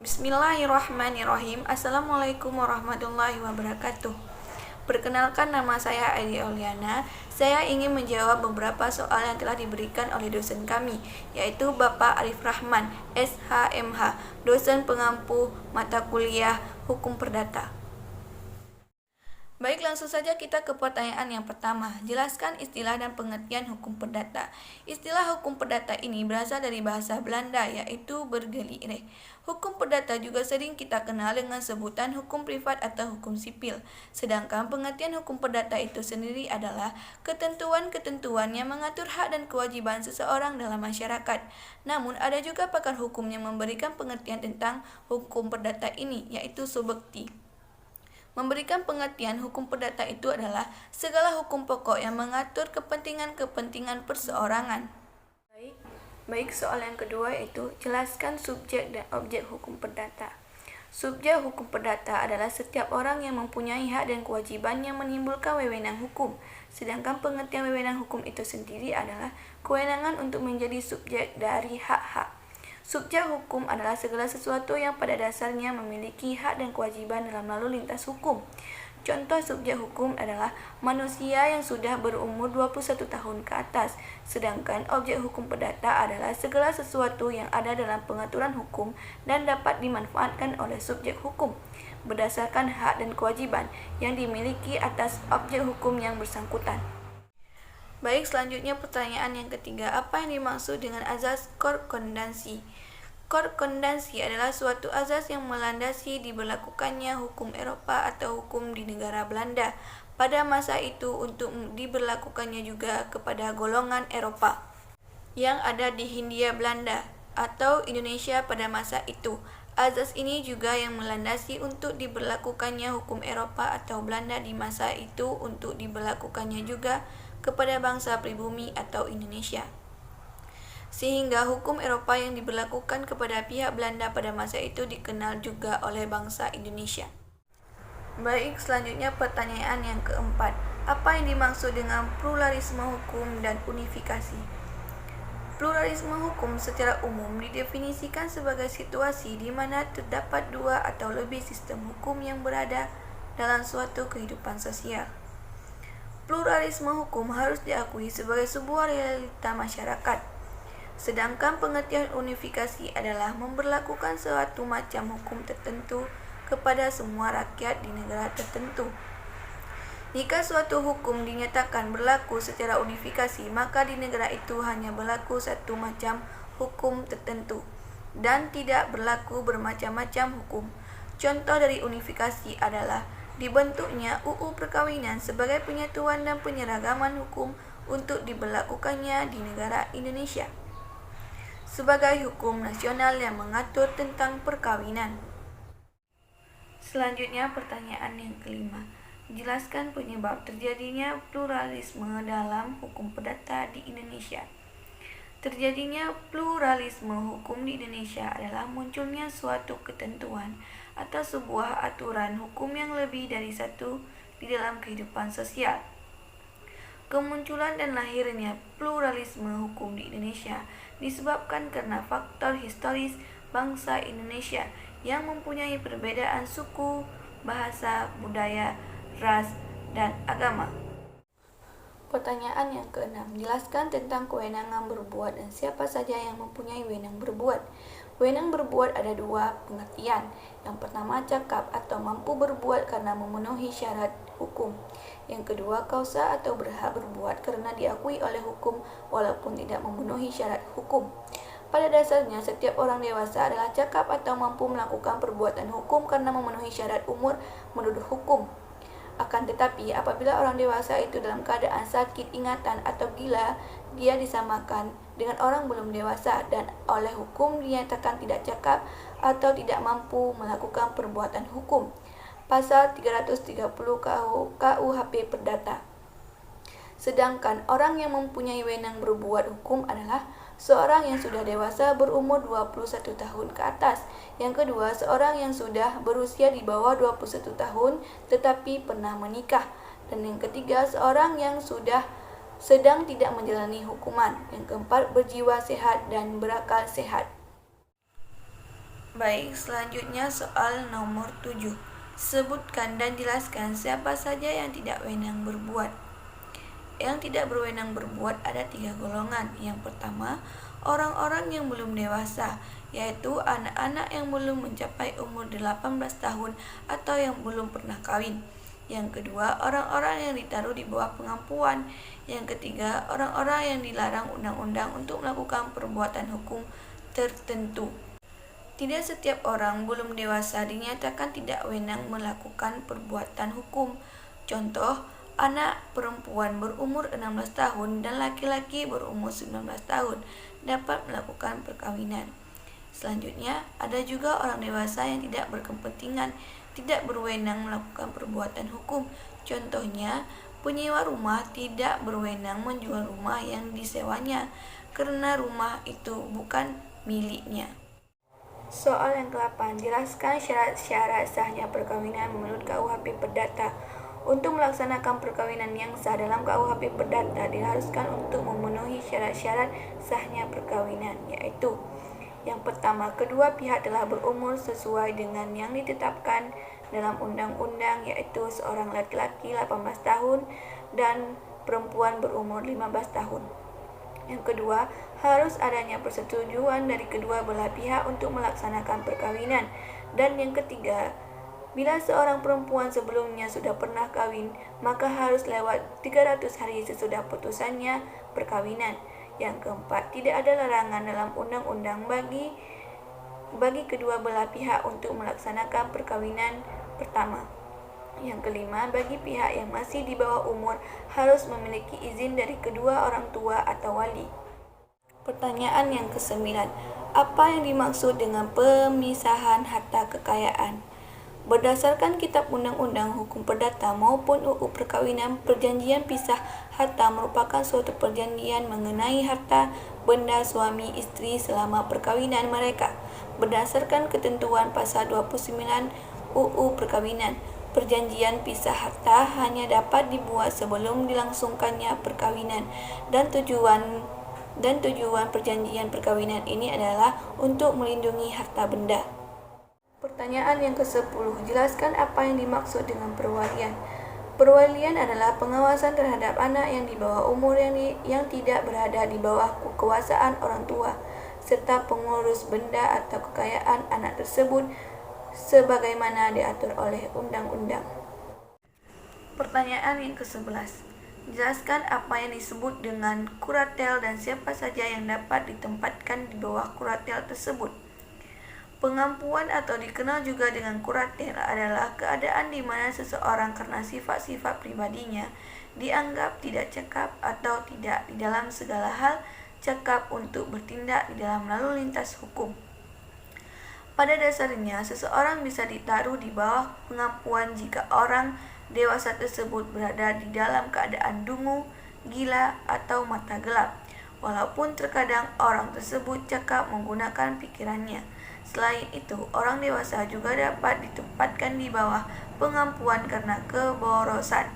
Bismillahirrahmanirrahim. Assalamualaikum warahmatullahi wabarakatuh. Perkenalkan, nama saya Aidi Auliana. Saya ingin menjawab beberapa soal yang telah diberikan oleh dosen kami, yaitu Bapak Arif Rahman, SHMH, dosen pengampu mata kuliah Hukum Perdata. Baik, langsung saja kita ke pertanyaan yang pertama. Jelaskan istilah dan pengertian hukum perdata. Istilah hukum perdata ini berasal dari bahasa Belanda, yaitu bergeliere. Hukum perdata juga sering kita kenal dengan sebutan hukum privat atau hukum sipil. Sedangkan pengertian hukum perdata itu sendiri adalah ketentuan-ketentuan yang mengatur hak dan kewajiban seseorang dalam masyarakat. Namun, ada juga pakar hukum yang memberikan pengertian tentang hukum perdata ini, yaitu Subekti. Memberikan pengertian hukum perdata itu adalah segala hukum pokok yang mengatur kepentingan-kepentingan perseorangan. Baik, soal yang kedua yaitu jelaskan subjek dan objek hukum perdata. Subjek hukum perdata adalah setiap orang yang mempunyai hak dan kewajiban yang menimbulkan wewenang hukum. Sedangkan pengertian wewenang hukum itu sendiri adalah kewenangan untuk menjadi subjek dari hak-hak. Subjek hukum adalah segala sesuatu yang pada dasarnya memiliki hak dan kewajiban dalam lalu lintas hukum. Contoh subjek hukum adalah manusia yang sudah berumur 21 tahun ke atas. Sedangkan objek hukum perdata adalah segala sesuatu yang ada dalam pengaturan hukum dan dapat dimanfaatkan oleh subjek hukum berdasarkan hak dan kewajiban yang dimiliki atas objek hukum yang bersangkutan. Baik, selanjutnya pertanyaan yang ketiga, apa yang dimaksud dengan azas korrespondensi? Korrespondensi adalah suatu azas yang melandasi diberlakukannya hukum Eropa atau hukum di negara Belanda pada masa itu untuk diberlakukannya juga kepada golongan Eropa yang ada di Hindia Belanda atau Indonesia pada masa itu. Azas ini juga yang melandasi untuk diberlakukannya hukum Eropa atau Belanda di masa itu untuk diberlakukannya juga kepada bangsa pribumi atau Indonesia. Sehingga hukum Eropa yang diberlakukan kepada pihak Belanda pada masa itu dikenal juga oleh bangsa Indonesia. Baik, selanjutnya pertanyaan yang keempat. Apa yang dimaksud dengan pluralisme hukum dan unifikasi? Pluralisme hukum secara umum didefinisikan sebagai situasi di mana terdapat dua atau lebih sistem hukum yang berada dalam suatu kehidupan sosial. Pluralisme hukum harus diakui sebagai sebuah realita masyarakat. Sedangkan pengertian unifikasi adalah memberlakukan suatu macam hukum tertentu kepada semua rakyat di negara tertentu. Jika suatu hukum dinyatakan berlaku secara unifikasi, maka di negara itu hanya berlaku satu macam hukum tertentu dan tidak berlaku bermacam-macam hukum. Contoh dari unifikasi adalah dibentuknya UU Perkawinan sebagai penyatuan dan penyeragaman hukum untuk diberlakukannya di negara Indonesia sebagai hukum nasional yang mengatur tentang perkawinan. Selanjutnya pertanyaan yang kelima. Jelaskan penyebab terjadinya pluralisme dalam hukum perdata di Indonesia. Terjadinya pluralisme hukum di Indonesia adalah munculnya suatu ketentuan atau sebuah aturan hukum yang lebih dari satu di dalam kehidupan sosial. Kemunculan dan lahirnya pluralisme hukum di Indonesia disebabkan karena faktor historis bangsa Indonesia yang mempunyai perbedaan suku, bahasa, budaya, ras, dan agama. Pertanyaan yang keenam, jelaskan tentang kewenangan berbuat dan siapa saja yang mempunyai wewenang berbuat. Wewenang berbuat ada dua pengertian. Yang pertama, cakap atau mampu berbuat karena memenuhi syarat hukum. Yang kedua, kausa atau berhak berbuat karena diakui oleh hukum walaupun tidak memenuhi syarat hukum. Pada dasarnya, setiap orang dewasa adalah cakap atau mampu melakukan perbuatan hukum karena memenuhi syarat umur menurut hukum. Akan tetapi, apabila orang dewasa itu dalam keadaan sakit ingatan atau gila, dia disamakan dengan orang belum dewasa dan oleh hukum dinyatakan tidak cakap atau tidak mampu melakukan perbuatan hukum. Pasal 330 KUHP Perdata. Sedangkan orang yang mempunyai wewenang berbuat hukum adalah seorang yang sudah dewasa berumur 21 tahun ke atas. Yang kedua, seorang yang sudah berusia di bawah 21 tahun tetapi pernah menikah. Dan yang ketiga, seorang yang sudah sedang tidak menjalani hukuman. Yang keempat, berjiwa sehat dan berakal sehat. Baik, selanjutnya soal nomor 7. Sebutkan dan jelaskan siapa saja yang tidak wenang berbuat. Yang tidak berwenang berbuat ada 3 golongan. Yang pertama, orang-orang yang belum dewasa, yaitu anak-anak yang belum mencapai umur 18 tahun atau yang belum pernah kawin. Yang kedua, orang-orang yang ditaruh di bawah pengampuan. Yang ketiga, orang-orang yang dilarang undang-undang untuk melakukan perbuatan hukum tertentu. Tidak setiap orang belum dewasa dinyatakan tidak wenang melakukan perbuatan hukum. Contoh, anak perempuan berumur 16 tahun dan laki-laki berumur 19 tahun dapat melakukan perkawinan. Selanjutnya, ada juga orang dewasa yang tidak berkepentingan, tidak berwenang melakukan perbuatan hukum. Contohnya, penyewa rumah tidak berwenang menjual rumah yang disewanya karena rumah itu bukan miliknya. Soal yang ke-8, jelaskan syarat-syarat sahnya perkawinan menurut KUHP Perdata. Untuk melaksanakan perkawinan yang sah dalam KUHP Perdata diharuskan untuk memenuhi syarat-syarat sahnya perkawinan, yaitu yang pertama, kedua pihak telah berumur sesuai dengan yang ditetapkan dalam undang-undang, yaitu seorang laki-laki 18 tahun dan perempuan berumur 15 tahun. Yang kedua, harus adanya persetujuan dari kedua belah pihak untuk melaksanakan perkawinan. Dan yang ketiga, bila seorang perempuan sebelumnya sudah pernah kawin, maka harus lewat 300 hari sesudah putusannya perkawinan. Yang keempat, tidak ada larangan dalam undang-undang bagi kedua belah pihak untuk melaksanakan perkawinan pertama. Yang kelima, bagi pihak yang masih di bawah umur harus memiliki izin dari kedua orang tua atau wali. Pertanyaan yang ke-9. Apa yang dimaksud dengan pemisahan harta kekayaan? Berdasarkan Kitab Undang-Undang Hukum Perdata maupun UU Perkawinan, perjanjian pisah harta merupakan suatu perjanjian mengenai harta benda suami istri selama perkawinan mereka. Berdasarkan ketentuan pasal 29 UU Perkawinan, perjanjian pisah harta hanya dapat dibuat sebelum dilangsungkannya perkawinan dan tujuan perjanjian perkawinan ini adalah untuk melindungi harta benda. Pertanyaan yang ke-10, jelaskan apa yang dimaksud dengan perwalian. Perwalian adalah pengawasan terhadap anak yang di bawah umur yang tidak berada di bawah kekuasaan orang tua, serta pengurus benda atau kekayaan anak tersebut sebagaimana diatur oleh undang-undang. Pertanyaan yang ke-11. Jelaskan apa yang disebut dengan kuratel dan siapa saja yang dapat ditempatkan di bawah kuratel tersebut. Pengampuan atau dikenal juga dengan kuratel adalah keadaan di mana seseorang karena sifat-sifat pribadinya dianggap tidak cakap atau tidak di dalam segala hal cakap untuk bertindak di dalam lalu lintas hukum. Pada dasarnya, seseorang bisa ditaruh di bawah pengampuan jika orang dewasa tersebut berada di dalam keadaan dungu, gila, atau mata gelap, walaupun terkadang orang tersebut cakap menggunakan pikirannya. Selain itu, orang dewasa juga dapat ditempatkan di bawah pengampuan karena keborosan.